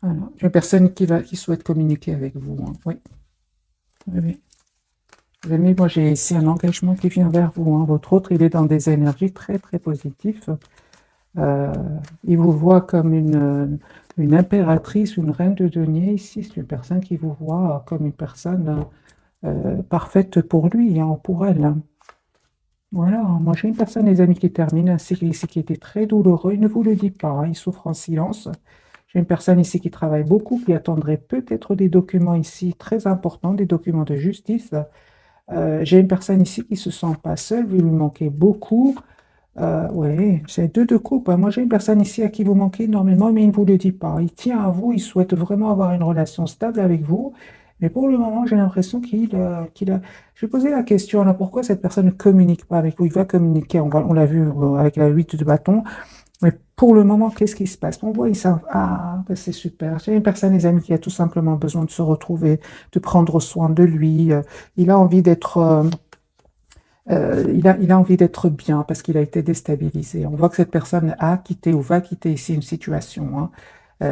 Alors, j'ai une personne qui souhaite communiquer avec vous. Oui, oui, oui. Les amis, moi j'ai ici un engagement qui vient vers vous. Votre autre, il est dans des énergies très très positives. Euh, il vous voit comme une impératrice, une reine de denier. Ici, c'est une personne qui vous voit comme une personne parfaite pour lui, pour elle. Voilà, moi j'ai une personne, les amis, qui termine un cycle ici qui était très douloureux. Il ne vous le dit pas, il souffre en silence. J'ai une personne ici qui travaille beaucoup, qui attendrait peut-être des documents ici très importants, des documents de justice. J'ai une personne ici qui se sent pas seule, vous lui manquez beaucoup. Oui, c'est deux de coupe. Moi, j'ai une personne ici à qui vous manquez énormément, mais il ne vous le dit pas. Il tient à vous, il souhaite vraiment avoir une relation stable avec vous. Mais pour le moment, j'ai l'impression qu'il a... Je vais poser la question, là, pourquoi cette personne ne communique pas avec vous? Il va communiquer, on l'a vu avec la 8 de bâton. Mais pour le moment, qu'est-ce qui se passe? On voit, ils savent, ah, ben c'est super. J'ai une personne, les amis, qui a tout simplement besoin de se retrouver, de prendre soin de lui. Il a envie d'être... il a envie d'être bien parce qu'il a été déstabilisé. On voit que cette personne a quitté ou va quitter ici une situation.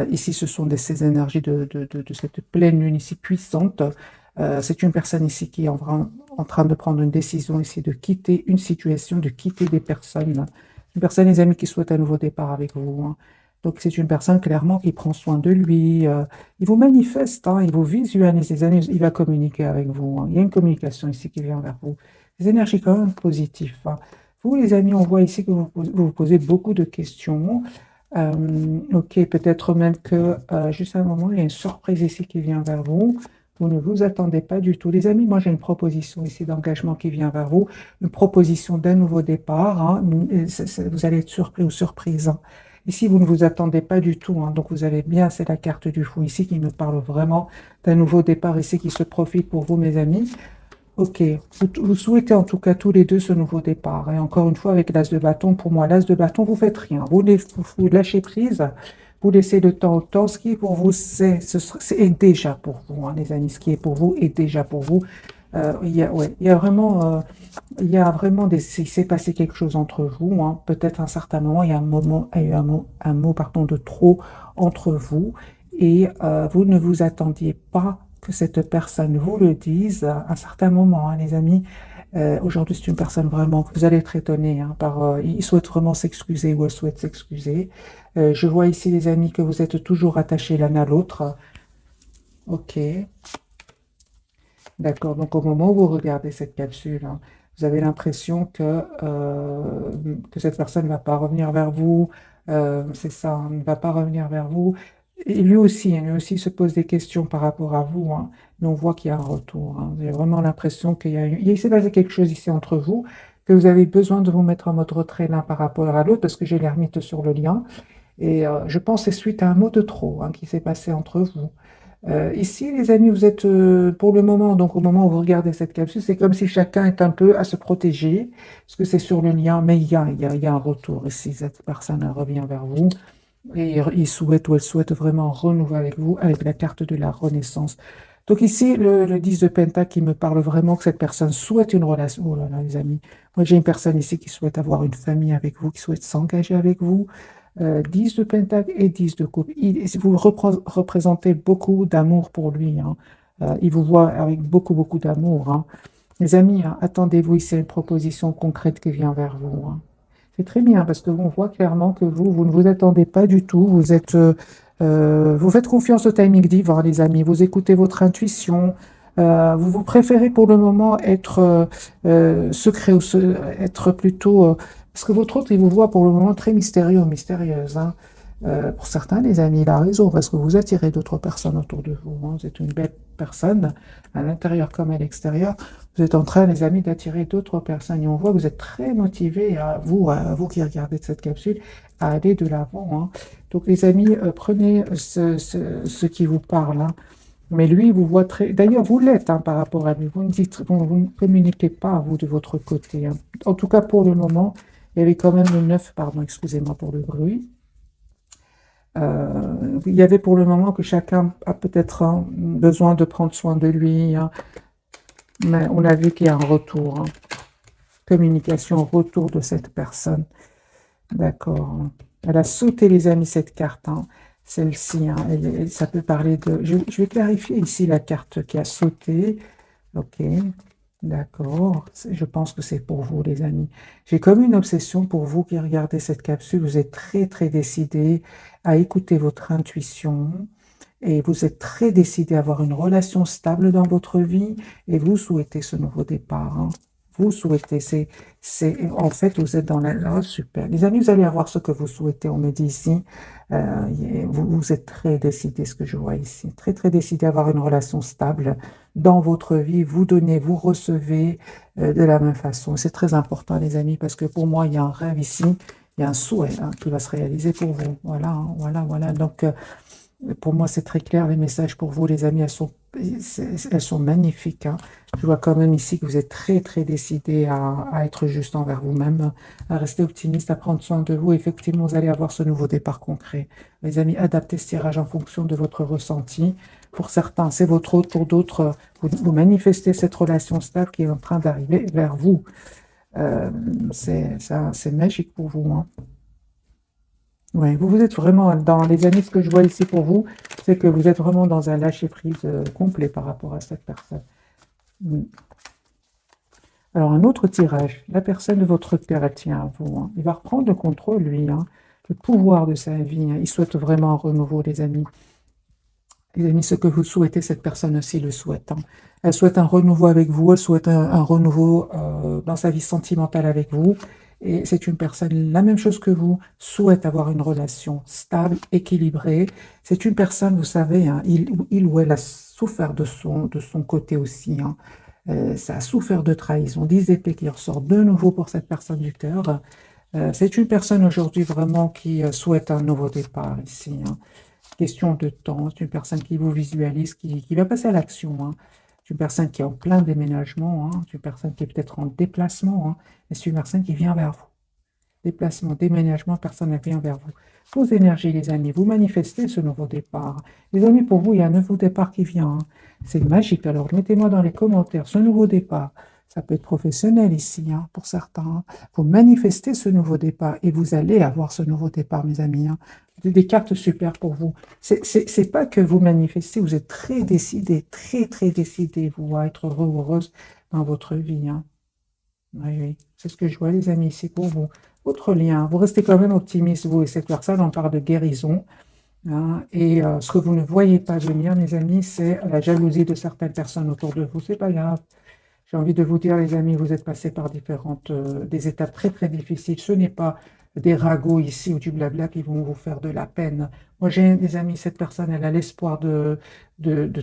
Ici, ce sont ces énergies de cette pleine lune ici puissante. C'est une personne ici qui est en train de prendre une décision ici, de quitter une situation, de quitter des personnes. Une personne, les amis, qui souhaite un nouveau départ avec vous. Donc, c'est une personne clairement qui prend soin de lui. Il vous manifeste, il vous visualise, les amis, il va communiquer avec vous. Il y a une communication ici qui vient vers vous. Des énergies quand même positives. Vous, les amis, on voit ici que vous posez beaucoup de questions. Ok, peut-être même que juste un moment, il y a une surprise ici qui vient vers vous. Vous ne vous attendez pas du tout. Les amis, moi j'ai une proposition ici d'engagement qui vient vers vous, une proposition d'un nouveau départ. Vous allez être surpris ou surprise. Ici, vous ne vous attendez pas du tout. Donc vous avez bien, c'est la carte du fou ici qui me parle vraiment d'un nouveau départ ici qui se profite pour vous, mes amis. Ok, vous souhaitez en tout cas tous les deux ce nouveau départ. Et encore une fois, avec l'as de bâton, pour moi, l'as de bâton, vous faites rien. Vous lâchez prise, vous laissez le temps au temps. Ce qui est pour vous, c'est déjà pour vous, les amis. Ce qui est pour vous est déjà pour vous. Ouais, il y a vraiment il s'est passé quelque chose entre vous. Peut-être à un certain moment, il y a un mot, pardon, de trop entre vous. Et vous ne vous attendiez pas que cette personne vous le dise à un certain moment, les amis. Aujourd'hui, c'est une personne vraiment que vous allez être étonnés il souhaite vraiment s'excuser ou elle souhaite s'excuser. Je vois ici, les amis, que vous êtes toujours attachés l'un à l'autre. Ok, d'accord. Donc, au moment où vous regardez cette capsule, vous avez l'impression que cette personne ne va pas revenir vers vous. C'est ça, ne va pas revenir vers vous. Et lui aussi se pose des questions par rapport à vous, mais on voit qu'il y a un retour. J'ai vraiment l'impression il s'est passé quelque chose ici entre vous, que vous avez besoin de vous mettre en mode retrait l'un par rapport à l'autre, parce que j'ai l'ermite sur le lien. Et je pense que c'est suite à un mot de trop qui s'est passé entre vous. Ici, les amis, vous êtes pour le moment, donc au moment où vous regardez cette capsule, c'est comme si chacun est un peu à se protéger, parce que c'est sur le lien, mais il y a un retour ici. Cette personne revient vers vous et il souhaite ou elle souhaite vraiment renouveler avec vous avec la carte de la renaissance. Donc ici, le 10 de Pentacle qui me parle vraiment que cette personne souhaite une relation. Oh là là, les amis, moi j'ai une personne ici qui souhaite avoir une famille avec vous, qui souhaite s'engager avec vous. 10 de Pentacle et 10 de coupe. Vous représentez beaucoup d'amour pour lui. Il vous voit avec beaucoup, beaucoup d'amour. Les amis, attendez-vous, ici une proposition concrète qui vient vers vous. C'est très bien parce que on voit clairement que vous ne vous attendez pas du tout. Vous faites confiance au timing divin, les amis. Vous écoutez votre intuition. Vous préférez pour le moment être secret être plutôt parce que votre autre, il vous voit pour le moment très mystérieux ou mystérieuse. Pour certains, les amis, il a raison parce que vous attirez d'autres personnes autour de vous. Vous êtes une belle personne à l'intérieur comme à l'extérieur. Vous êtes en train, les amis, d'attirer d'autres personnes. Et on voit que vous êtes très motivés, à vous qui regardez cette capsule, à aller de l'avant. Donc, les amis, prenez ce qui vous parle. Mais lui, vous voit très... D'ailleurs, vous l'êtes par rapport à lui. Vous ne communiquez pas, vous, de votre côté. En tout cas, pour le moment, il y avait quand même le 9, pardon, excusez-moi pour le bruit. Il y avait pour le moment que chacun a peut-être besoin de prendre soin de lui. Mais on a vu qu'il y a un retour. Communication, retour de cette personne. D'accord. Elle a sauté, les amis, cette carte. celle-ci, hein, ça peut parler de... Je vais clarifier ici la carte qui a sauté. Ok, d'accord. Je pense que c'est pour vous, les amis. J'ai comme une obsession pour vous qui regardez cette capsule. Vous êtes très, très décidés à écouter votre intuition et vous êtes très décidés à avoir une relation stable dans votre vie et vous souhaitez ce nouveau départ, hein. Vous souhaitez, en fait, vous êtes dans la... Oh, super. Les amis, vous allez avoir ce que vous souhaitez, on me dit ici. Vous êtes très décidés, ce que je vois ici. Très, très décidés à avoir une relation stable dans votre vie. Vous donnez, vous recevez de la même façon. C'est très important, les amis, parce que pour moi, il y a un rêve ici. Il y a un souhait, hein, qui va se réaliser pour vous. Voilà, hein, voilà, voilà. Donc, pour moi, c'est très clair, les messages pour vous, les amis, elles sont magnifiques, hein. Je vois quand même ici que vous êtes très, très décidés à être juste envers vous-même, à rester optimiste, à prendre soin de vous. Effectivement, vous allez avoir ce nouveau départ concret. Les amis, adaptez ce tirage en fonction de votre ressenti. Pour certains, c'est votre autre. Pour d'autres, vous manifestez cette relation stable qui est en train d'arriver vers vous. C'est magique pour vous, hein. Ouais, vous êtes vraiment dans les années, ce que je vois ici pour vous, c'est que vous êtes vraiment dans un lâcher-prise complet par rapport à cette personne. Mm. Alors, un autre tirage, la personne de votre cœur, elle tient à vous, hein. Il va reprendre le contrôle, lui, hein, le pouvoir de sa vie, hein. Il souhaite vraiment un renouveau, les amis. Les amis, ce que vous souhaitez, cette personne aussi le souhaite, hein. Elle souhaite un renouveau avec vous, elle souhaite un renouveau dans sa vie sentimentale avec vous. Et c'est une personne, la même chose que vous, souhaite avoir une relation stable, équilibrée. C'est une personne, vous savez, hein, il ou elle a souffert de son côté aussi, hein. Ça a souffert de trahison, 10 épées qui ressortent de nouveau pour cette personne du cœur. C'est une personne aujourd'hui vraiment qui souhaite un nouveau départ ici, hein. Question de temps, c'est une personne qui vous visualise, qui va passer à l'action, hein. C'est une personne qui est en plein déménagement, hein. C'est une personne qui est peut-être en déplacement, hein. Mais c'est une personne qui vient vers vous. Déplacement, déménagement, personne ne vient vers vous. Vos énergies, les amis, vous manifestez ce nouveau départ. Les amis, pour vous, il y a un nouveau départ qui vient, hein. C'est magique. Alors, mettez-moi dans les commentaires ce nouveau départ. Ça peut être professionnel ici, hein, pour certains, hein. Vous manifestez ce nouveau départ et vous allez avoir ce nouveau départ, mes amis, hein. Des cartes super pour vous. C'est pas que vous manifestez, vous êtes très décidé, très, très décidé, vous, à être heureux ou heureuse dans votre vie, hein. Oui, oui, c'est ce que je vois, les amis, ici pour vous. Votre lien, vous restez quand même optimiste, vous et cette personne, on parle de guérison, hein, et ce que vous ne voyez pas venir, mes amis, c'est la jalousie de certaines personnes autour de vous. C'est pas grave. J'ai envie de vous dire, les amis, vous êtes passés par des étapes très, très difficiles. Ce n'est pas des ragots ici ou du blabla qui vont vous faire de la peine. Moi, j'ai des amis, cette personne, elle a l'espoir de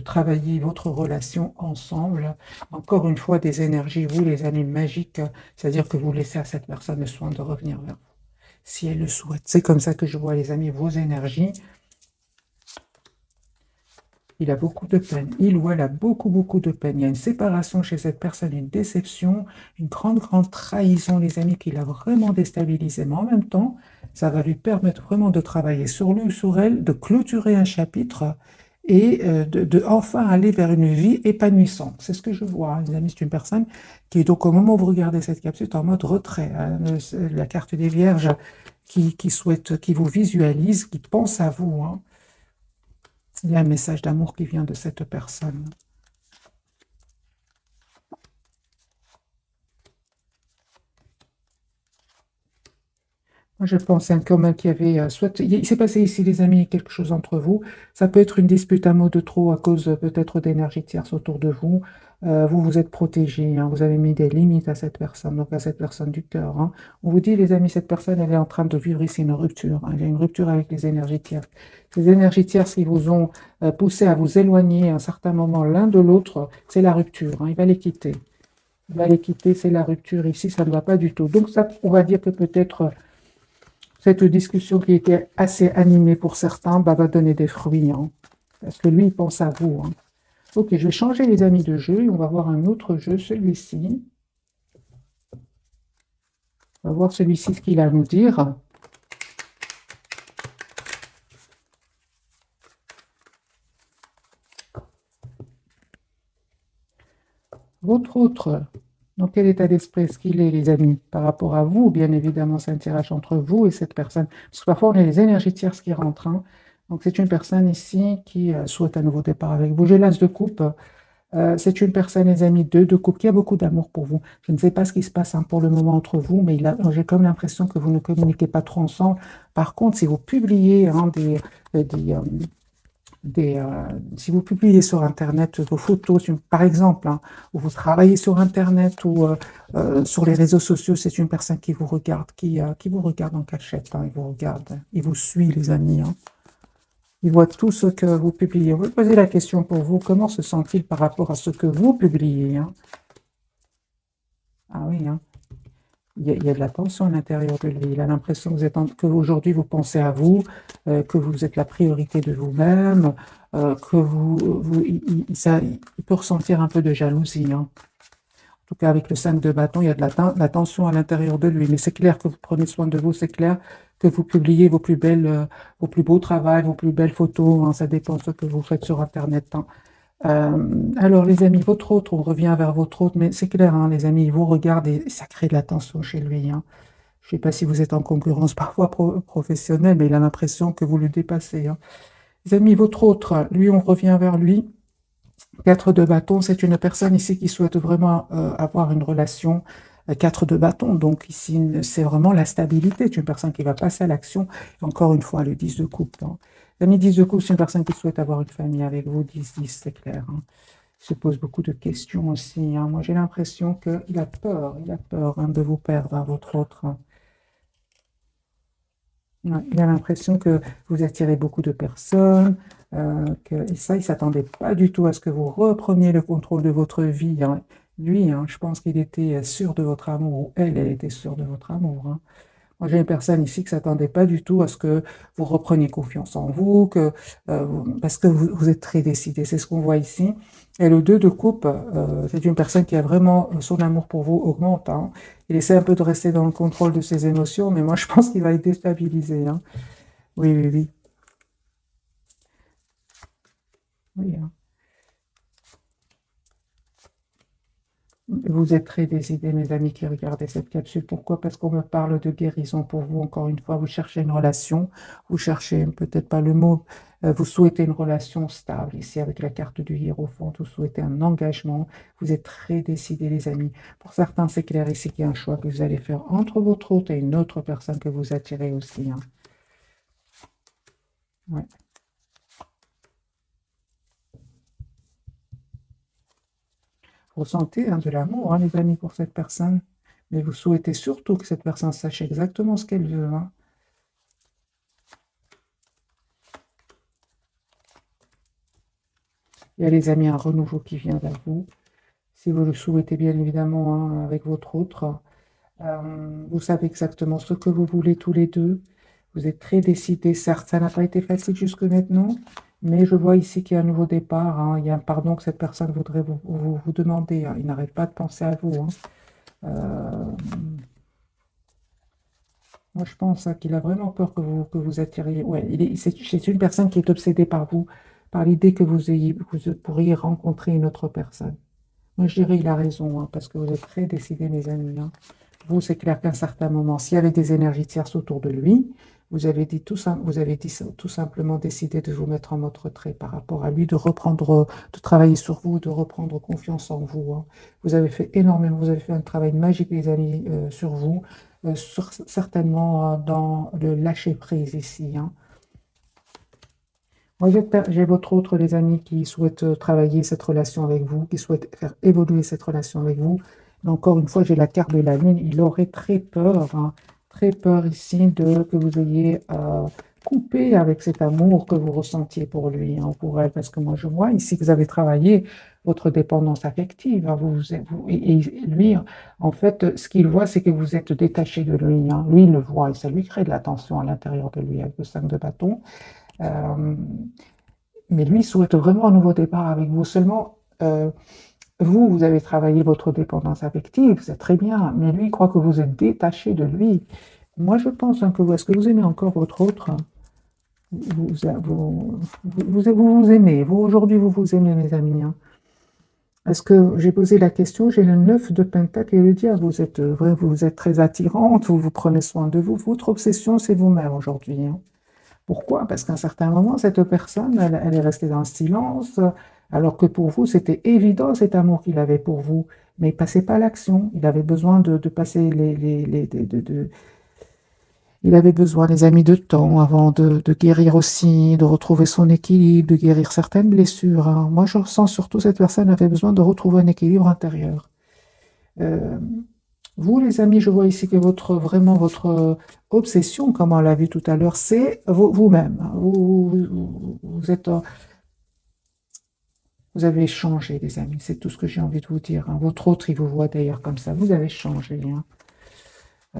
travailler votre relation ensemble. Encore une fois, des énergies, vous, les amis magiques, c'est-à-dire que vous laissez à cette personne le soin de revenir vers vous, si elle le souhaite. C'est comme ça que je vois, les amis, vos énergies. Il a beaucoup de peine. Il ou elle a beaucoup, beaucoup de peine. Il y a une séparation chez cette personne, une déception, une grande, grande trahison, les amis, qui l'a vraiment déstabilisé. Mais en même temps, ça va lui permettre vraiment de travailler sur lui ou sur elle, de clôturer un chapitre et de enfin aller vers une vie épanouissante. C'est ce que je vois, hein, les amis. C'est une personne qui est donc, au moment où vous regardez cette capsule, est en mode retrait, hein. La carte des Vierges qui souhaite, qui vous visualise, qui pense à vous, hein. Il y a un message d'amour qui vient de cette personne. Moi, je pense hein, quand même qu'il y avait, soit il s'est passé ici, les amis, quelque chose entre vous. Ça peut être une dispute, un mot de trop à cause peut-être d'énergie tierce autour de vous. Vous vous êtes protégé, hein, vous avez mis des limites à cette personne, donc à cette personne du cœur, hein. On vous dit, les amis, cette personne, elle est en train de vivre ici une rupture, hein. Il y a une rupture avec les énergies tierces. Les énergies tierces qui vous ont poussé à vous éloigner à un certain moment l'un de l'autre, c'est la rupture, hein. Il va les quitter. Il va les quitter, c'est la rupture. Ici, ça ne va pas du tout. Donc, ça, on va dire que peut-être cette discussion qui était assez animée pour certains bah, va donner des fruits, hein, parce que lui, il pense à vous, hein. Ok, je vais changer les amis de jeu et on va voir un autre jeu, celui-ci. On va voir celui-ci ce qu'il a à nous dire. Votre autre, dans quel état d'esprit est-ce qu'il est, les amis, par rapport à vous? Bien évidemment, c'est un tirage entre vous et cette personne. Parce que parfois, on a les énergies tierces qui rentrent, hein. Donc c'est une personne ici qui souhaite un nouveau départ avec vous. J'ai l'as de coupe. C'est une personne, les amis, de couple, qui a beaucoup d'amour pour vous. Je ne sais pas ce qui se passe hein, pour le moment entre vous, mais j'ai comme l'impression que vous ne communiquez pas trop ensemble. Par contre, si vous publiez hein, des, si vous publiez sur Internet vos photos, par exemple, hein, ou vous travaillez sur Internet ou sur les réseaux sociaux, c'est une personne qui vous regarde, qui vous regarde en cachette, hein, il vous regarde, il vous suit, les amis. Hein. Il voit tout ce que vous publiez. On va poser la question pour vous, comment se sent-il par rapport à ce que vous publiez hein? Ah oui, hein. Il y a de la tension à l'intérieur de lui. Il a l'impression que qu'aujourd'hui vous pensez à vous, que vous êtes la priorité de vous-même, que il peut ressentir un peu de jalousie. Hein. En tout cas, avec le 5 de bâton, il y a de la tension à l'intérieur de lui. Mais c'est clair que vous prenez soin de vous, c'est clair que vous publiez vos plus beaux travaux, vos plus belles photos. Hein. Ça dépend de ce que vous faites sur Internet. Hein. Alors, les amis, votre autre, on revient vers votre autre, mais c'est clair, hein, les amis, ils vous regardent et ça crée de la tension chez lui. Hein. Je ne sais pas si vous êtes en concurrence parfois professionnelle, mais il a l'impression que vous le dépassez. Hein. Les amis, votre autre, lui, on revient vers lui. 4 de bâton, c'est une personne ici qui souhaite vraiment avoir une relation. 4 de bâton, donc ici, c'est vraiment la stabilité. C'est une personne qui va passer à l'action. Encore une fois, le 10 de coupe. Hein. L'ami 10 de coupe, c'est une personne qui souhaite avoir une famille avec vous. 10-10, c'est clair. Hein. Il se pose beaucoup de questions aussi. Hein. Moi, j'ai l'impression qu'il a peur hein, de vous perdre, hein, votre autre. Hein. Ouais, il a l'impression que vous attirez beaucoup de personnes, et ça, il ne s'attendait pas du tout à ce que vous repreniez le contrôle de votre vie. Hein. Lui, hein, je pense qu'il était sûr de votre amour, ou elle était sûre de votre amour. Hein. Moi, j'ai une personne ici qui ne s'attendait pas du tout à ce que vous repreniez confiance en vous, parce que vous êtes très décidé. C'est ce qu'on voit ici. Et le 2 de coupe, c'est une personne qui a vraiment son amour pour vous augmente. Hein. Il essaie un peu de rester dans le contrôle de ses émotions, mais moi, je pense qu'il va être déstabilisé. Hein. Oui, oui, oui. Oui, hein. Vous êtes très décidés, mes amis qui regardez cette capsule. Pourquoi? Parce qu'on me parle de guérison pour vous. Encore une fois, vous cherchez une relation, vous cherchez peut-être pas le mot, vous souhaitez une relation stable. Ici, avec la carte du Hiérophante, vous souhaitez un engagement. Vous êtes très décidés, les amis. Pour certains, c'est clair ici qu'il y a un choix que vous allez faire entre votre hôte et une autre personne que vous attirez aussi. Hein. Ouais. Vous ressentez hein, de l'amour, hein, les amis, pour cette personne. Mais vous souhaitez surtout que cette personne sache exactement ce qu'elle veut. Hein. Il y a les amis, un renouveau qui vient vers vous. Si vous le souhaitez, bien évidemment, hein, avec votre autre. Vous savez exactement ce que vous voulez tous les deux. Vous êtes très décidés. Certes, ça n'a pas été facile jusque maintenant, mais je vois ici qu'il y a un nouveau départ. Hein. Il y a un pardon que cette personne voudrait vous demander. Hein. Il n'arrête pas de penser à vous. Hein. Euh, Moi, je pense hein, qu'il a vraiment peur que vous attiriez. Ouais, c'est une personne qui est obsédée par vous, par l'idée que vous pourriez rencontrer une autre personne. Moi, je dirais il a raison, hein, parce que vous êtes très décidés, mes amis. Hein. Vous, c'est clair qu'à un certain moment, s'il y avait des énergies tierces autour de lui, vous avez dit tout simplement décidé de vous mettre en mode retrait par rapport à lui, de reprendre, de travailler sur vous, de reprendre confiance en vous. Hein. Vous avez fait énormément, vous avez fait un travail magique, les amis, sur vous, certainement dans le lâcher prise ici. Hein. Moi, j'ai votre autre, les amis, qui souhaitent travailler cette relation avec vous, qui souhaitent faire évoluer cette relation avec vous. Mais encore une fois, j'ai la carte de la lune. Il aurait hein, très peur ici que vous ayez coupé avec cet amour que vous ressentiez pour lui, hein, pour elle. Parce que moi, je vois ici que vous avez travaillé votre dépendance affective. Hein, et lui, en fait, ce qu'il voit, c'est que vous êtes détaché de lui. Hein. Lui, il le voit et ça lui crée de la tension à l'intérieur de lui avec le 5 de bâton. Euh, mais lui souhaite vraiment un nouveau départ avec vous. Seulement, vous avez travaillé votre dépendance affective, c'est très bien, mais lui il croit que vous êtes détaché de lui. Moi, je pense hein, est-ce que vous aimez encore votre autre? Vous vous aimez. Vous, aujourd'hui, vous vous aimez, mes amis. Hein. Est-ce que j'ai posé la question, j'ai le 9 de Pentacle et le diable. Vous êtes très attirante, vous prenez soin de vous. Votre obsession, c'est vous-même aujourd'hui. Hein. Pourquoi? Parce qu'à un certain moment, cette personne, elle est restée dans le silence, alors que pour vous, c'était évident cet amour qu'il avait pour vous, mais il passait pas à l'action. Il avait besoin de passer il avait besoin, les amis, de temps avant de guérir aussi, de retrouver son équilibre, de guérir certaines blessures, hein. Moi, je ressens surtout cette personne avait besoin de retrouver un équilibre intérieur. Euh, Vous, les amis, je vois ici que vraiment votre obsession, comme on l'a vu tout à l'heure, c'est vous-même, hein. Vous êtes, vous avez changé, les amis. C'est tout ce que j'ai envie de vous dire, hein. Votre autre, il vous voit d'ailleurs comme ça. Vous avez changé, hein. Euh,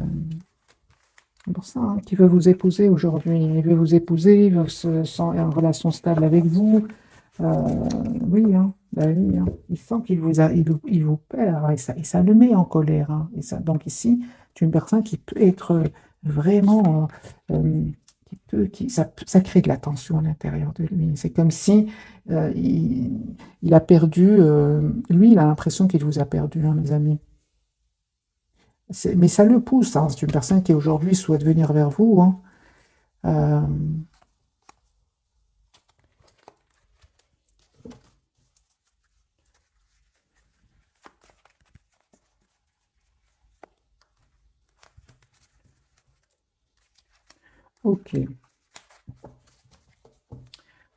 c'est pour ça, hein, qu'il veut vous épouser aujourd'hui. Il veut vous épouser, il veut se sent en relation stable avec vous. Oui, hein, bah oui, hein. Il sent il vous perd, hein, et ça le met en colère, hein. Et ça, donc ici, tu es une personne qui peut être vraiment, ça crée de la tension à l'intérieur de lui. C'est comme si il a perdu, lui, il a l'impression qu'il vous a perdu, hein, mes amis. Mais ça le pousse, hein. C'est une personne qui aujourd'hui souhaite venir vers vous, hein. Euh, ok.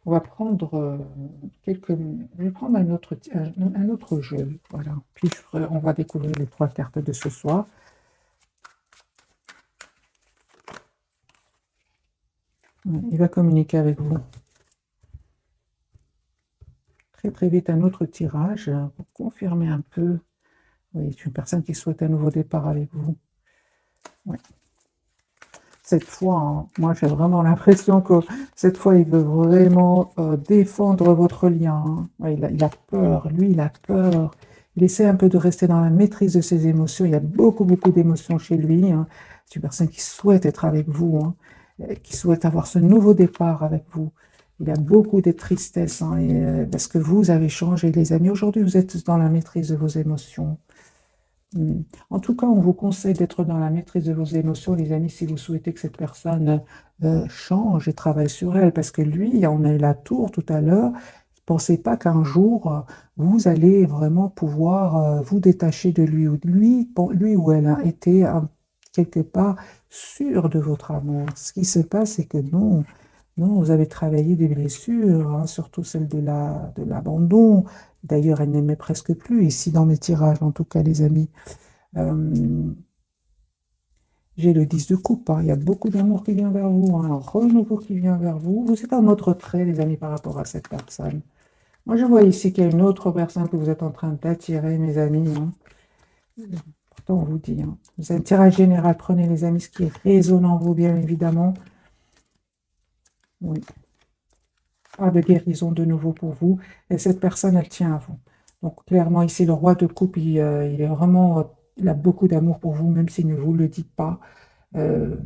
On va prendre je vais prendre un autre jeu, voilà. Puis on va découvrir les trois cartes de ce soir. Ouais, il va communiquer avec vous très très vite. Un autre tirage pour confirmer un peu. Oui, c'est une personne qui souhaite un nouveau départ avec vous. Ouais. Cette fois, hein, moi j'ai vraiment l'impression que cette fois il veut vraiment défendre votre lien, hein. Ouais, il a peur, lui il a peur. Il essaie un peu de rester dans la maîtrise de ses émotions. Il y a beaucoup beaucoup d'émotions chez lui, hein. C'est une personne qui souhaite être avec vous, hein, qui souhaite avoir ce nouveau départ avec vous. Il y a beaucoup de tristesse, hein, parce que vous avez changé, les amis. Aujourd'hui, vous êtes dans la maîtrise de vos émotions. En tout cas, on vous conseille d'être dans la maîtrise de vos émotions, les amis, si vous souhaitez que cette personne change et travaille sur elle, parce que lui, on a eu la tour tout à l'heure, ne pensez pas qu'un jour, vous allez vraiment pouvoir vous détacher de lui, ou de lui, lui ou elle a été quelque part sûr de votre amour. Ce qui se passe, c'est que non, non, vous avez travaillé des blessures, hein, surtout celle de l'abandon. D'ailleurs, elle n'aimait presque plus, ici dans mes tirages, en tout cas, les amis. Euh, j'ai le 10 de coupe, hein. Il y a beaucoup d'amour qui vient vers vous, hein, un renouveau qui vient vers vous. Vous êtes un autre trait, les amis, par rapport à cette personne. Moi, je vois ici qu'il y a une autre personne que vous êtes en train d'attirer, mes amis, hein. Pourtant, on vous dit, hein. C'est un tirage général. Prenez, les amis, ce qui résonne en vous, bien évidemment. Oui. Pas de guérison de nouveau pour vous. Et cette personne, elle tient à vous. Donc, clairement, ici, le roi de coupe, il est vraiment, il a beaucoup d'amour pour vous, même s'il ne vous le dit pas. Euh,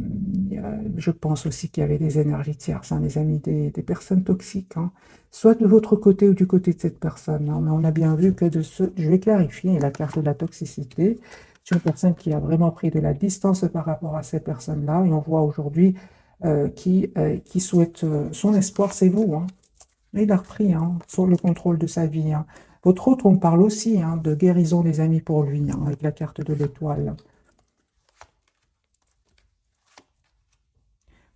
je pense aussi qu'il y avait des énergies tierces, hein, les amis, des personnes toxiques, hein, soit de votre côté ou du côté de cette personne, hein. Mais on a bien vu que je vais clarifier la carte de la toxicité. C'est une personne qui a vraiment pris de la distance par rapport à ces personnes-là, et on voit aujourd'hui qui souhaite son espoir, c'est vous, hein. Il a repris, hein, sur le contrôle de sa vie, hein. Votre autre, on parle aussi, hein, de guérison, les amis, pour lui, hein, avec la carte de l'étoile.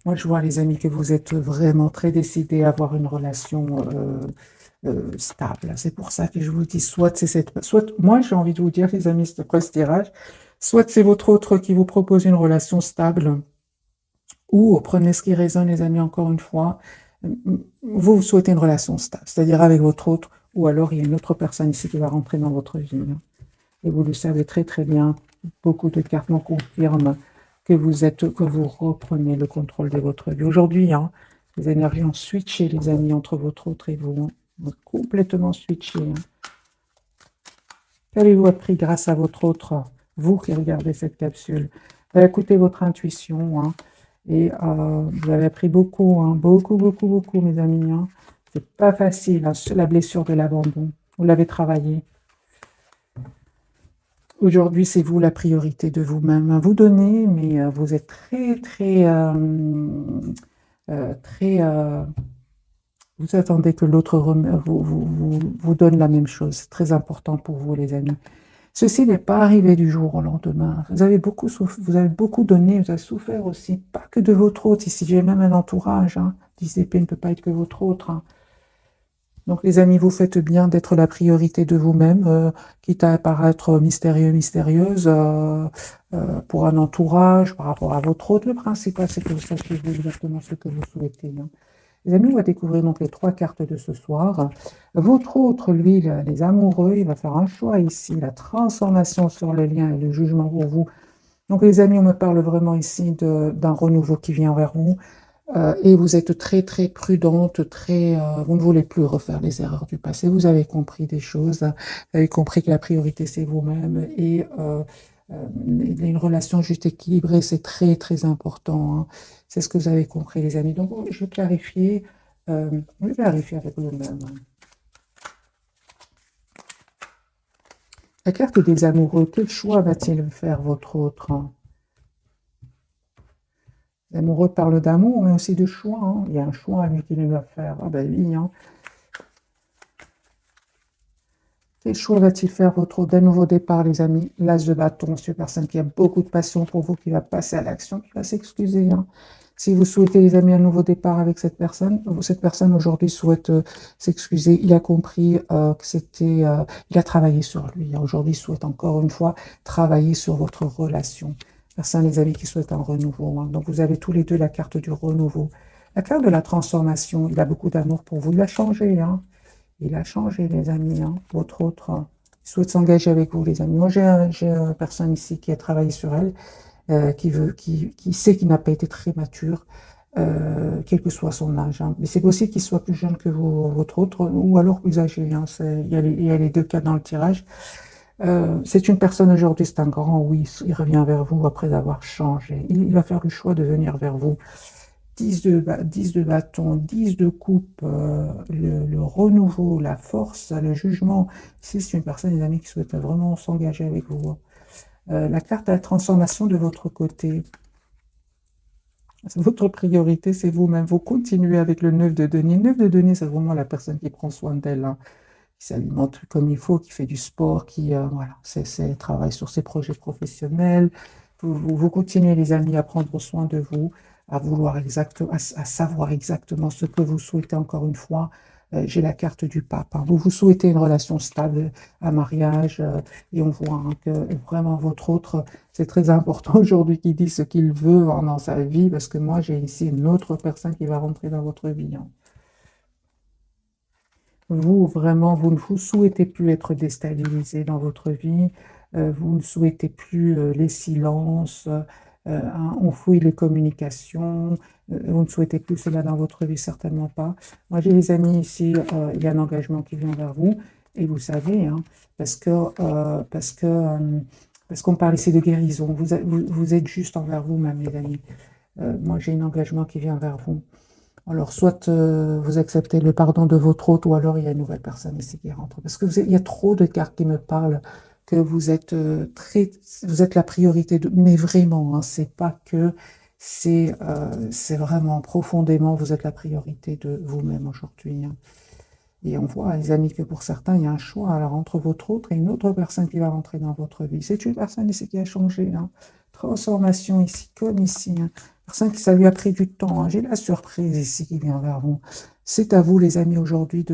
Moi, je vois, les amis, que vous êtes vraiment très décidés à avoir une relation stable. C'est pour ça que je vous dis, soit, moi, j'ai envie de vous dire, les amis, après ce tirage, soit c'est votre autre qui vous propose une relation stable, ou prenez ce qui résonne, les amis, encore une fois, vous souhaitez une relation stable, c'est-à-dire avec votre autre, ou alors il y a une autre personne ici qui va rentrer dans votre vie, hein. Et vous le savez très très bien, beaucoup de cartes me confirment que vous reprenez le contrôle de votre vie. Aujourd'hui, hein, les énergies ont switché, les amis, entre votre autre et vous, hein. Ont complètement switché, hein. Qu'avez-vous appris grâce à votre autre, vous qui regardez cette capsule? Écoutez votre intuition, hein, et vous avez appris beaucoup, hein, beaucoup, beaucoup, beaucoup, mes amis, hein. C'est pas facile, hein, la blessure de l'abandon. Vous l'avez travaillé. Aujourd'hui, c'est vous la priorité de vous-même. Vous donnez, mais vous êtes très, très très, vous attendez que l'autre vous donne la même chose. C'est très important pour vous, les amis. Ceci n'est pas arrivé du jour au lendemain. Vous avez beaucoup donné, vous avez souffert aussi, pas que de votre hôte. Ici, j'ai même un entourage. Hein. 10 épées ne peut pas être que votre autre. Hein. Donc, les amis, vous faites bien d'être la priorité de vous-même, quitte à paraître mystérieux, mystérieuse, pour un entourage, par rapport à votre hôte. Le principal, c'est que vous sachiez exactement ce que vous souhaitez. Hein. Les amis, on va découvrir donc les 3 cartes de ce soir. Votre autre, lui, les amoureux, il va faire un choix ici, la transformation sur le lien et le jugement pour vous. Donc, les amis, on me parle vraiment ici d'un renouveau qui vient vers vous. Et vous êtes très, très prudente, vous ne voulez plus refaire les erreurs du passé. Vous avez compris des choses. Vous avez compris que la priorité, c'est vous-même. Et une relation juste équilibrée, c'est très, très important. Hein. C'est ce que vous avez compris, les amis. Donc, je vais clarifier avec vous-même. La carte des amoureux, quel choix va-t-il faire votre autre? Hein? L'amoureux parle d'amour, mais aussi de choix. Hein. Il y a un choix à lui qu'il va faire. Ah ben oui, hein. Quel choix va-t-il faire votre d'un nouveau départ, les amis? L'as de bâton, c'est une personne qui a beaucoup de passion pour vous, qui va passer à l'action, qui va s'excuser. Hein. Si vous souhaitez, les amis, un nouveau départ avec cette personne aujourd'hui souhaite s'excuser. Il a compris que il a travaillé sur lui. Hein. Aujourd'hui, il souhaite encore une fois travailler sur votre relation. Personne, les amis, qui souhaitent un renouveau. Hein. Donc, vous avez tous les deux la carte du renouveau. La carte de la transformation, il a beaucoup d'amour pour vous. Il a changé, hein. Il a changé, les amis. Hein. Votre autre, il souhaite s'engager avec vous, les amis. Moi, j'ai une personne ici qui a travaillé sur elle, qui sait qu'il n'a pas été très mature, quel que soit son âge. Hein. Mais c'est possible qu'il soit plus jeune que vous, votre autre, ou alors plus âgé. Hein. Il y a les deux cas dans le tirage. C'est une personne aujourd'hui, c'est un grand oui. Il revient vers vous après avoir changé. Il va faire le choix de venir vers vous. 10 de bâton, 10 de coupe, le renouveau, la force, le jugement. Ici, c'est une personne, les amis, qui souhaite vraiment s'engager avec vous. La carte à la transformation de votre côté. Votre priorité, c'est vous-même. Vous continuez avec le 9 de denier. Le 9 de denier, c'est vraiment la personne qui prend soin d'elle, hein, qui s'alimente comme il faut, qui fait du sport, voilà, travaille sur ses projets professionnels. Vous continuez, les amis, à prendre soin de vous, à savoir exactement ce que vous souhaitez encore une fois. J'ai la carte du pape. Hein. Vous souhaitez une relation stable, un mariage, et on voit hein, que vraiment votre autre, c'est très important aujourd'hui qu'il dise ce qu'il veut hein, dans sa vie, parce que moi, j'ai ici une autre personne qui va rentrer dans votre vie. Hein. Vous, vraiment, vous ne vous souhaitez plus être déstabilisé dans votre vie, vous ne souhaitez plus les silences, hein, on fouille les communications, vous ne souhaitez plus cela dans votre vie, certainement pas. Moi, j'ai des amis ici, il y a un engagement qui vient vers vous, et vous savez, hein, parce que, parce que, parce qu'on parle ici de guérison, vous êtes juste envers vous-même, les amis. Moi, j'ai un engagement qui vient vers vous. Alors, soit vous acceptez le pardon de votre hôte, ou alors il y a une nouvelle personne ici qui rentre. Parce que il y a trop de cartes qui me parlent que vous êtes vous êtes la priorité mais vraiment, hein, c'est pas que, c'est vraiment profondément, vous êtes la priorité de vous-même aujourd'hui. Hein. Et on voit, les amis, que pour certains, il y a un choix alors, entre votre autre et une autre personne qui va rentrer dans votre vie. C'est une personne ici qui a changé. Hein. Transformation ici, comme ici. Hein. Personne qui, ça lui a pris du temps. Hein. J'ai la surprise ici qui vient vers vous. C'est à vous, les amis, aujourd'hui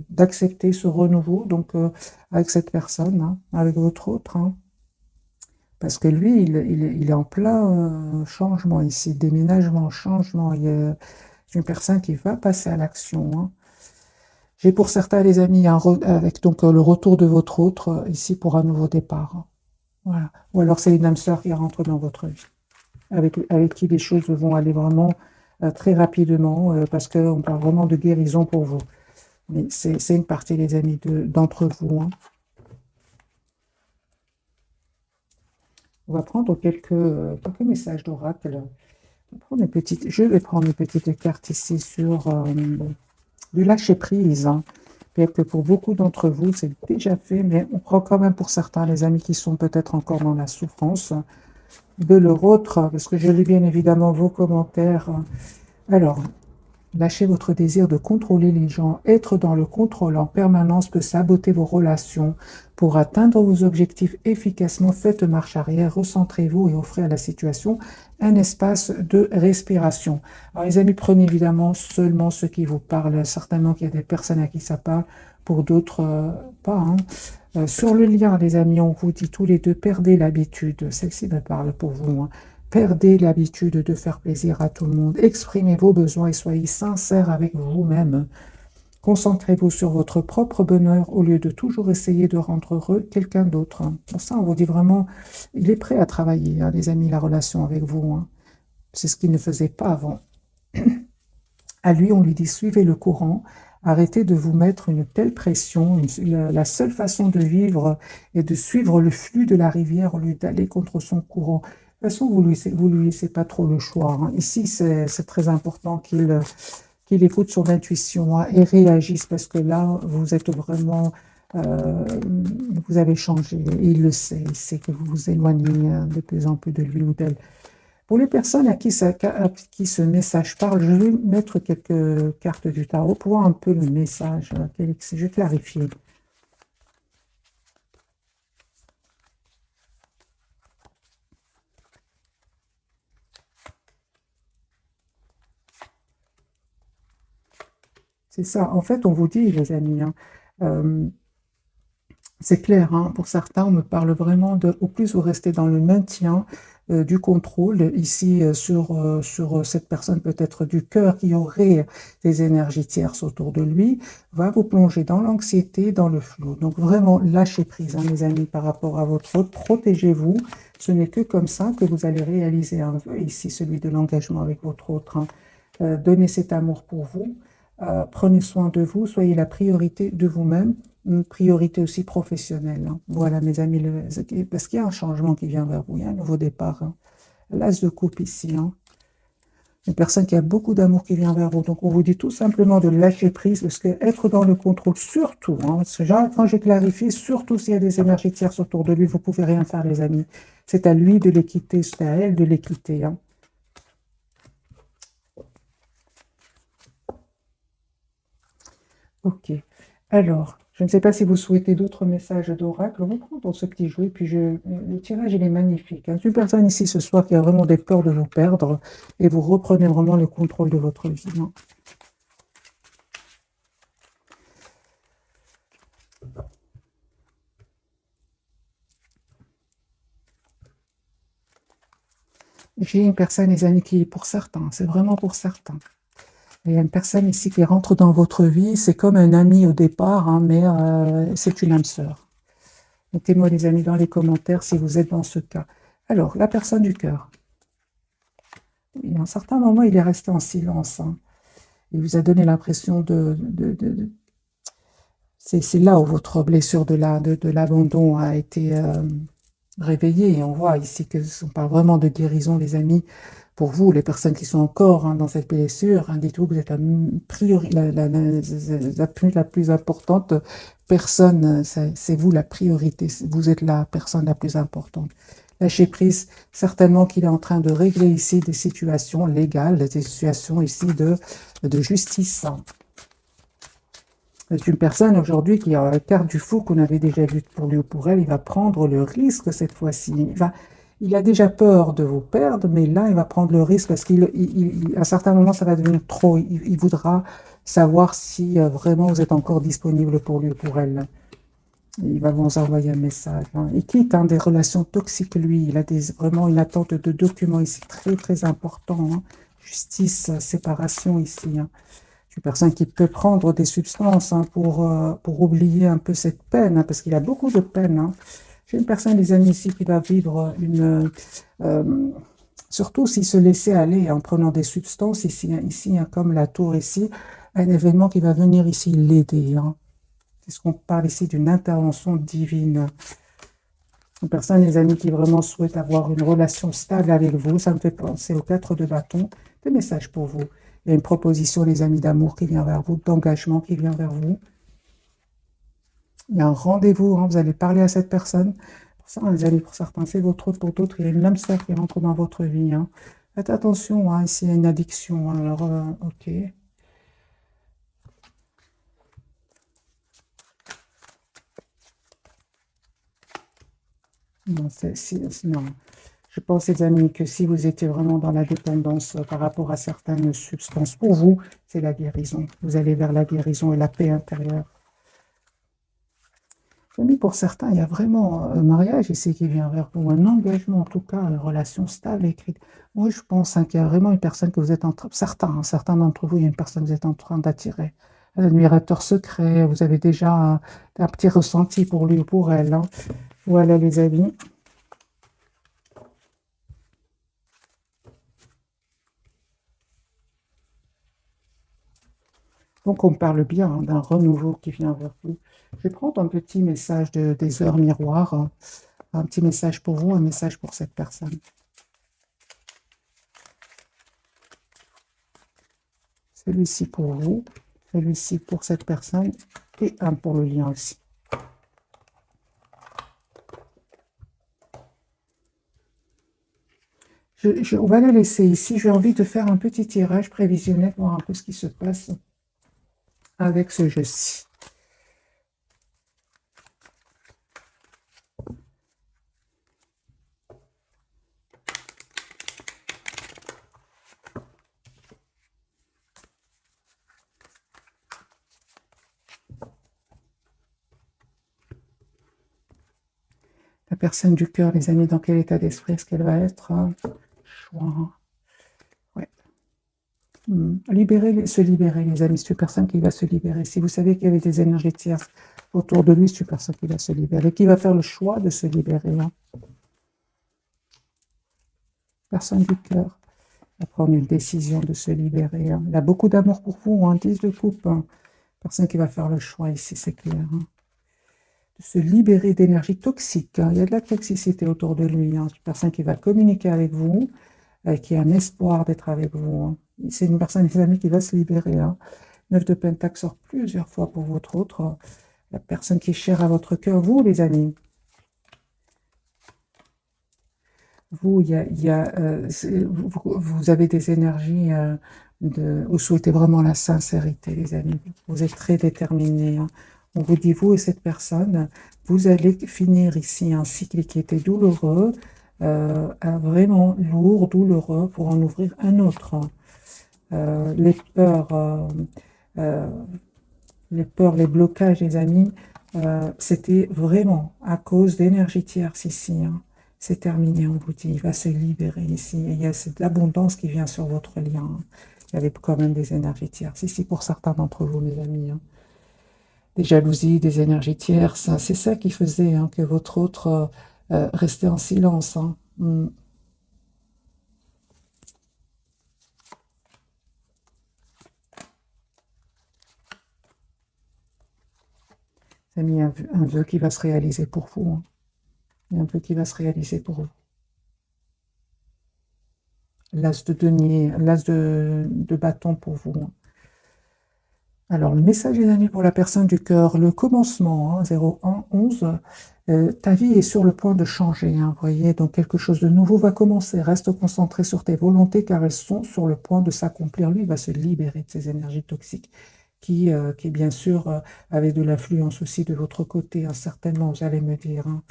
d'accepter ce renouveau, donc avec cette personne, hein, avec votre autre. Hein. Parce que lui, il est en plein changement ici, déménagement, changement. C'est une personne qui va passer à l'action. Hein. J'ai pour certains, les amis, avec donc le retour de votre autre ici pour un nouveau départ. Hein. Voilà. Ou alors c'est une âme sœur qui rentre dans votre vie, avec qui les choses vont aller vraiment très rapidement, parce qu'on parle vraiment de guérison pour vous. Mais c'est une partie, les amis, d'entre vous. Hein. On va prendre quelques messages d'oracle. Je vais prendre une petite carte ici sur du lâcher-prise. Hein. Peut-être que pour beaucoup d'entre vous, c'est déjà fait, mais on prend quand même pour certains, les amis qui sont peut-être encore dans la souffrance, de leur autre, parce que je lis bien évidemment vos commentaires. Alors, lâchez votre désir de contrôler les gens. Être dans le contrôle en permanence peut saboter vos relations. Pour atteindre vos objectifs efficacement, faites marche arrière, recentrez-vous et offrez à la situation un espace de respiration. Alors, les amis, prenez évidemment seulement ce qui vous parle. Certainement qu'il y a des personnes à qui ça parle, pour d'autres, pas, hein. Sur le lien, les amis, on vous dit tous les deux, perdez l'habitude. Celle-ci me parle pour vous, hein. Perdez l'habitude de faire plaisir à tout le monde. Exprimez vos besoins et soyez sincères avec vous-même. Concentrez-vous sur votre propre bonheur au lieu de toujours essayer de rendre heureux quelqu'un d'autre. Pour ça, on vous dit vraiment, il est prêt à travailler, hein, les amis, la relation avec vous, hein. C'est ce qu'il ne faisait pas avant. À lui, on lui dit, suivez le courant, arrêtez de vous mettre une telle pression. La seule façon de vivre est de suivre le flux de la rivière au lieu d'aller contre son courant. De toute façon, vous lui laissez pas trop le choix, hein. Ici, c'est très important qu'il écoute son intuition, hein, et réagisse parce que là, vous êtes vraiment, euh, vous avez changé. Il le sait, il sait que vous vous éloignez de plus en plus de lui ou d'elle. Pour les personnes à qui ce message parle, je vais mettre quelques cartes du tarot pour voir un peu le message. Je vais clarifier. C'est ça. En fait, on vous dit, les amis, hein, euh, c'est clair, hein, pour certains, on me parle vraiment de, au plus vous restez dans le maintien du contrôle, ici sur cette personne peut-être du cœur qui aurait des énergies tierces autour de lui, va vous plonger dans l'anxiété, dans le flou. Donc vraiment, lâchez prise, hein, mes amis, par rapport à votre autre, protégez-vous. Ce n'est que comme ça que vous allez réaliser un vœu, ici celui de l'engagement avec votre autre, hein. Donnez cet amour pour vous. Prenez soin de vous, soyez la priorité de vous-même, une priorité aussi professionnelle, hein. Voilà, mes amis, parce qu'il y a un changement qui vient vers vous, il y a un nouveau départ, hein. L'as de coupe ici, hein. Une personne qui a beaucoup d'amour qui vient vers vous. Donc, on vous dit tout simplement de lâcher prise, parce que être dans le contrôle, surtout, hein, parce que quand je clarifie, surtout s'il y a des énergies tierces autour de lui, vous ne pouvez rien faire, les amis. C'est à lui de les quitter, c'est à elle de les quitter, hein. Ok. Alors, je ne sais pas si vous souhaitez d'autres messages d'oracle. On va prendre ce petit jeu. Et puis, le tirage, il est magnifique, hein. Une personne ici ce soir qui a vraiment des peurs de vous perdre et vous reprenez vraiment le contrôle de votre vie, hein. J'ai une personne, les amis, qui, pour certains, c'est vraiment pour certains. Il y a une personne ici qui rentre dans votre vie. C'est comme un ami au départ, hein, mais c'est une âme sœur. Mettez-moi, les amis, dans les commentaires si vous êtes dans ce cas. Alors, la personne du cœur. Oui, à un certain moment, il est resté en silence, hein. Il vous a donné l'impression c'est là où votre blessure de l'abandon a été réveillée. Et on voit ici que on parle vraiment de guérison, les amis. Pour vous, les personnes qui sont encore, hein, dans cette blessure, hein, dites-vous que vous êtes la plus importante personne. C'est vous la priorité. Vous êtes la personne la plus importante. Lâchez prise, certainement qu'il est en train de régler ici des situations légales, des situations ici de justice. C'est une personne aujourd'hui qui a la carte du fou qu'on avait déjà vue pour lui ou pour elle. Il va prendre le risque cette fois-ci. Il a déjà peur de vous perdre, mais là, il va prendre le risque parce qu'à certains moments, ça va devenir trop. Il voudra savoir si vraiment vous êtes encore disponible pour lui ou pour elle. Il va vous envoyer un message, hein. Il quitte, hein, des relations toxiques, lui. Il a vraiment une attente de documents ici très, très important, hein. Justice, séparation ici, hein. Une personne qui peut prendre des substances, hein, pour oublier un peu cette peine, hein, parce qu'il a beaucoup de peine, hein. J'ai une personne, des amis ici, qui va vivre euh, surtout s'il se laissait aller en prenant des substances, ici, hein, ici, hein, comme la tour ici, un événement qui va venir ici l'aider, hein. C'est ce qu'on parle ici d'une intervention divine. Une personne, les amis, qui vraiment souhaite avoir une relation stable avec vous, ça me fait penser aux 4 de bâton. Des messages pour vous. Il y a une proposition, les amis, d'amour qui vient vers vous, d'engagement qui vient vers vous. Il y a un rendez-vous, hein, vous allez parler à cette personne. Pour ça, les amis, pour certains, c'est votre autre, pour d'autres, il y a une âme sœur qui rentre dans votre vie, hein. Faites attention, hein, s'il y a une addiction. Alors, ok. Non, non. Je pense, les amis, que si vous étiez vraiment dans la dépendance par rapport à certaines substances, pour vous, c'est la guérison. Vous allez vers la guérison et la paix intérieure. Mais pour certains, il y a vraiment un mariage ici qui vient vers vous, un engagement, en tout cas, une relation stable, écrite. Moi, je pense, hein, qu'il y a vraiment une personne que vous êtes en train, certains, hein, certains d'entre vous, il y a une personne que vous êtes en train d'attirer. Un admirateur secret, vous avez déjà un petit ressenti pour lui ou pour elle, hein. Voilà, les amis. Donc, on parle bien, hein, d'un renouveau qui vient vers vous. Je vais prendre un petit message des heures miroirs, hein. Un petit message pour vous, un message pour cette personne. Celui-ci pour vous, celui-ci pour cette personne et un pour le lien aussi. On va le laisser ici. J'ai envie de faire un petit tirage prévisionnel, voir un peu ce qui se passe avec ce jeu-ci. La personne du cœur, les amis, dans quel état d'esprit est-ce qu'elle va être? Choix. Ouais. Se libérer, les amis. C'est une personne qui va se libérer. Si vous savez qu'il y avait des énergies tierces autour de lui, c'est une personne qui va se libérer, qui va faire le choix de se libérer, hein. Personne du cœur va prendre une décision de se libérer, hein. Il a beaucoup d'amour pour vous, hein. 10 de coupe, hein. Personne qui va faire le choix ici, c'est clair, hein. De se libérer d'énergie toxique, hein. Il y a de la toxicité autour de lui, hein. C'est une personne qui va communiquer avec vous, qui a un espoir d'être avec vous, hein. C'est une personne, des amis, qui va se libérer, hein. 9 de Pentacle sort plusieurs fois pour votre autre. La personne qui est chère à votre cœur, vous, les amis. Vous, vous avez des énergies, vous souhaitez vraiment la sincérité, les amis. Vous êtes très déterminés, hein. On vous dit, vous et cette personne, vous allez finir ici un cycle qui était douloureux, vraiment lourd, douloureux, pour en ouvrir un autre, hein. Les peurs, euh, les peurs, les blocages, les amis, c'était vraiment à cause d'énergie tierce ici, hein. C'est terminé, on vous dit, il va se libérer ici. Et il y a cette abondance qui vient sur votre lien, hein. Il y avait quand même des énergies tierces ici pour certains d'entre vous, mes amis, hein. Des jalousies, des énergies tierces, hein. C'est ça qui faisait, hein, que votre autre restait en silence, hein. Ça a mis un vœu qui va se réaliser pour vous, hein. Il y a un vœu qui va se réaliser pour vous. L'as de denier, l'as de bâton pour vous, hein. Alors, le message, les amis, pour la personne du cœur, le commencement, hein, 0111, ta vie est sur le point de changer, hein, vous voyez, donc quelque chose de nouveau va commencer. Reste concentré sur tes volontés car elles sont sur le point de s'accomplir. Lui, il va se libérer de ces énergies toxiques qui bien sûr, avaient de l'influence aussi de votre côté, hein, certainement, vous allez me dire, hein.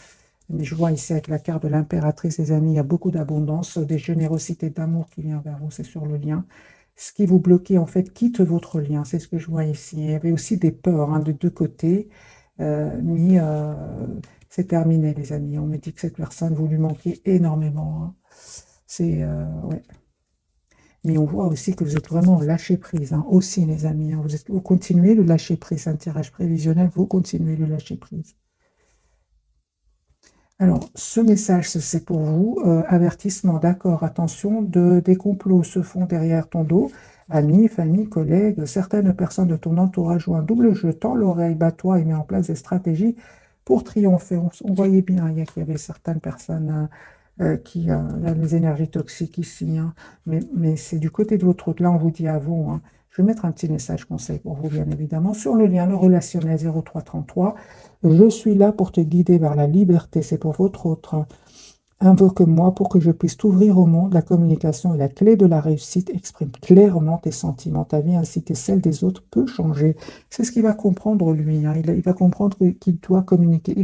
Mais je vois ici avec la carte de l'impératrice, les amis, il y a beaucoup d'abondance, des générosités d'amour qui vient vers vous, c'est sur le lien. Ce qui vous bloquait, en fait, quitte votre lien, c'est ce que je vois ici. Il y avait aussi des peurs, hein, de deux côtés, mais c'est terminé, les amis. On me dit que cette personne, vous lui manquez énormément, hein. Ouais. Mais on voit aussi que vous êtes vraiment lâché prise, hein, aussi, les amis, hein. Vous continuez le lâcher prise, un tirage prévisionnel, vous continuez le lâcher prise. Alors, ce message, c'est pour vous. Avertissement, d'accord, attention, des complots se font derrière ton dos. Amis, famille, collègues, certaines personnes de ton entourage jouent un double jeu. Tends l'oreille, bats-toi et mets en place des stratégies pour triompher. On voyait bien, qu'il y avait certaines personnes qui ont les énergies toxiques ici, hein. Mais c'est du côté de votre autre. Là, on vous dit à vous, hein. Je vais mettre un petit message conseil pour vous, bien évidemment, sur le lien, le relationnel 0333. Je suis là pour te guider vers la liberté. C'est pour votre autre. Invoque-moi pour que je puisse t'ouvrir au monde. La communication est la clé de la réussite. Exprime clairement tes sentiments. Ta vie ainsi que celle des autres peut changer. C'est ce qu'il va comprendre, lui, hein. Il va comprendre qu'il doit communiquer.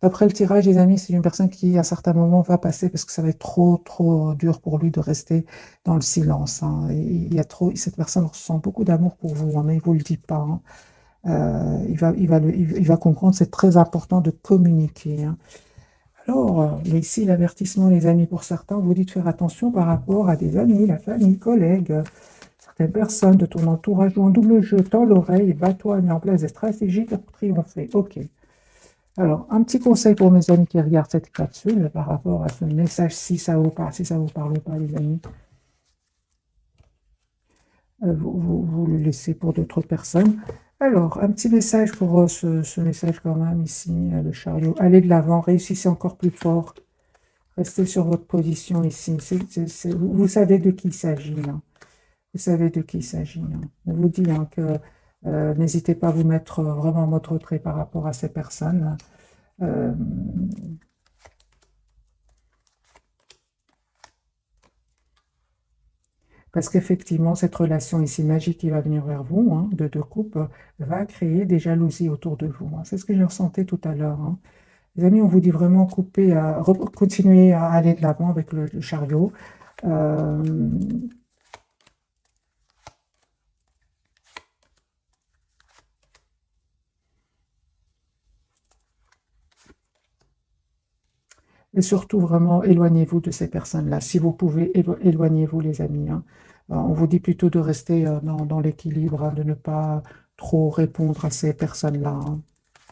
D'après le tirage, les amis, c'est une personne qui, à certains moments, va passer parce que ça va être trop, trop dur pour lui de rester dans le silence, hein. Et cette personne ressent beaucoup d'amour pour vous, hein, mais il ne vous le dit pas, hein. Il va comprendre, c'est très important de communiquer, hein. Alors, ici, l'avertissement, les amis, pour certains, on vous dit de faire attention par rapport à des amis, la famille, collègues, certaines personnes de ton entourage jouent un double jeu, tends l'oreille, bats-toi, mets en place des stratégies pour triompher. Ok. Alors, un petit conseil pour mes amis qui regardent cette capsule par rapport à ce message, si ça vous parle, si ça vous parle pas, les amis, vous le laissez pour d'autres personnes. Alors, un petit message pour ce message quand même ici, le chariot. Allez de l'avant, réussissez encore plus fort. Restez sur votre position ici. Vous savez de qui il s'agit, hein. Vous savez de qui il s'agit, hein. On vous dit, hein, que n'hésitez pas à vous mettre vraiment en mode retrait par rapport à ces personnes. Euh, Parce qu'effectivement, cette relation ici magique qui va venir vers vous, hein, de deux couples, va créer des jalousies autour de vous, hein. C'est ce que j'ai ressenti tout à l'heure, hein. Les amis, on vous dit vraiment continuer à aller de l'avant avec le chariot. Euh, Et surtout, vraiment, éloignez-vous de ces personnes-là. Si vous pouvez, éloignez-vous, les amis, hein. On vous dit plutôt de rester dans l'équilibre, hein, de ne pas trop répondre à ces personnes-là, hein,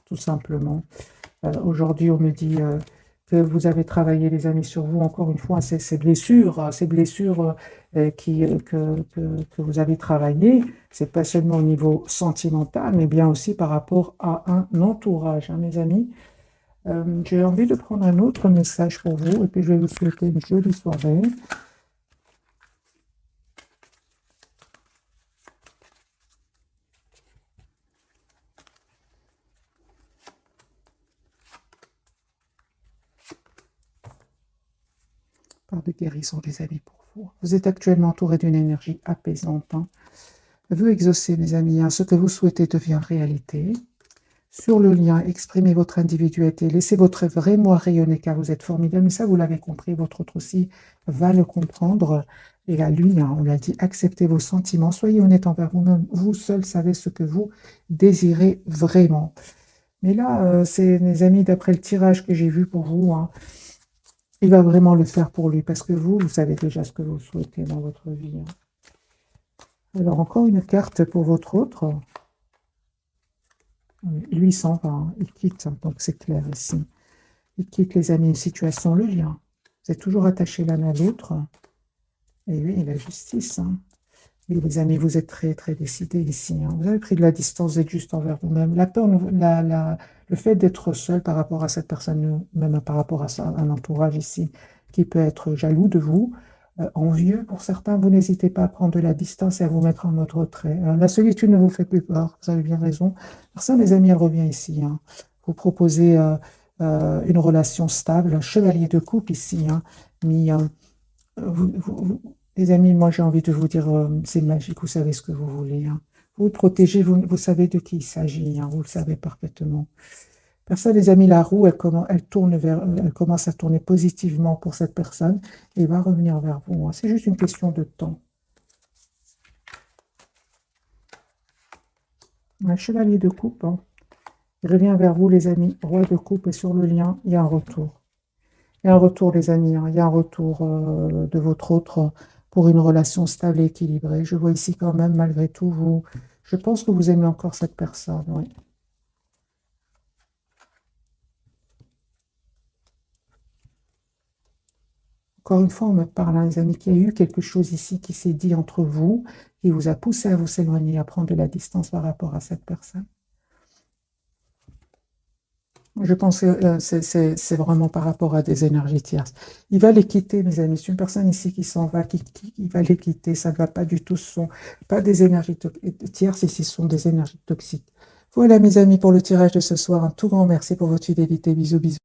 tout simplement. Aujourd'hui, on me dit que vous avez travaillé, les amis, sur vous, encore une fois, ces blessures que vous avez travaillées, c'est pas seulement au niveau sentimental, mais bien aussi par rapport à un entourage, hein, mes amis. J'ai envie de prendre un autre message pour vous et puis je vais vous souhaiter une jolie soirée. Par de guérison, les amis, pour vous. Vous êtes actuellement entouré d'une énergie apaisante, hein. Vous exaucez, mes amis, hein, ce que vous souhaitez devient réalité. Sur le lien, exprimez votre individualité, laissez votre vrai moi rayonner car vous êtes formidable. Mais ça, vous l'avez compris, votre autre aussi va le comprendre. Et à lui, hein, on l'a dit, acceptez vos sentiments, soyez honnête envers vous-même. Vous seul savez ce que vous désirez vraiment. Mais là, c'est mes amis, d'après le tirage que j'ai vu pour vous, hein, il va vraiment le faire pour lui parce que vous savez déjà ce que vous souhaitez dans votre vie, hein. Alors, encore une carte pour votre autre. Lui, il s'en va, hein, il quitte, hein, donc c'est clair ici. Il quitte, les amis, une situation, le lien. Vous êtes toujours attachés l'un à l'autre. Et oui, la justice, hein. Oui, les amis, vous êtes très, très décidés ici, hein. Vous avez pris de la distance, vous êtes juste envers vous-même. La peur, le fait d'être seul par rapport à cette personne, même par rapport à un entourage ici, qui peut être jaloux de vous, envieux pour certains, vous n'hésitez pas à prendre de la distance et à vous mettre en mode retrait. La solitude ne vous fait plus peur, vous avez bien raison. Pour ça, les amis, elle revient ici, hein. Vous proposez une relation stable, un chevalier de coupe ici, hein. Mais, les amis, moi j'ai envie de vous dire, c'est magique, vous savez ce que vous voulez, hein. Vous vous protégez, vous savez de qui il s'agit, hein, vous le savez parfaitement. Personne, les amis, la roue, elle commence à tourner positivement pour cette personne et va revenir vers vous, hein. C'est juste une question de temps. Un chevalier de coupe, hein, il revient vers vous, les amis. Roi de coupe et sur le lien, il y a un retour. Il y a un retour, les amis, hein. Il y a un retour de votre autre pour une relation stable et équilibrée. Je vois ici quand même, malgré tout, je pense que vous aimez encore cette personne, oui. Encore une fois, on me parle, hein, les amis, qu'il y a eu quelque chose ici qui s'est dit entre vous, qui vous a poussé à vous éloigner, à prendre de la distance par rapport à cette personne. Je pense que c'est vraiment par rapport à des énergies tierces. Il va les quitter, mes amis. C'est une personne ici qui s'en va, qui va les quitter. Ça ne va pas du tout. Ce sont pas des énergies tierces, ici, ce sont des énergies toxiques. Voilà, mes amis, pour le tirage de ce soir. Un tout grand merci pour votre fidélité. Bisous, bisous.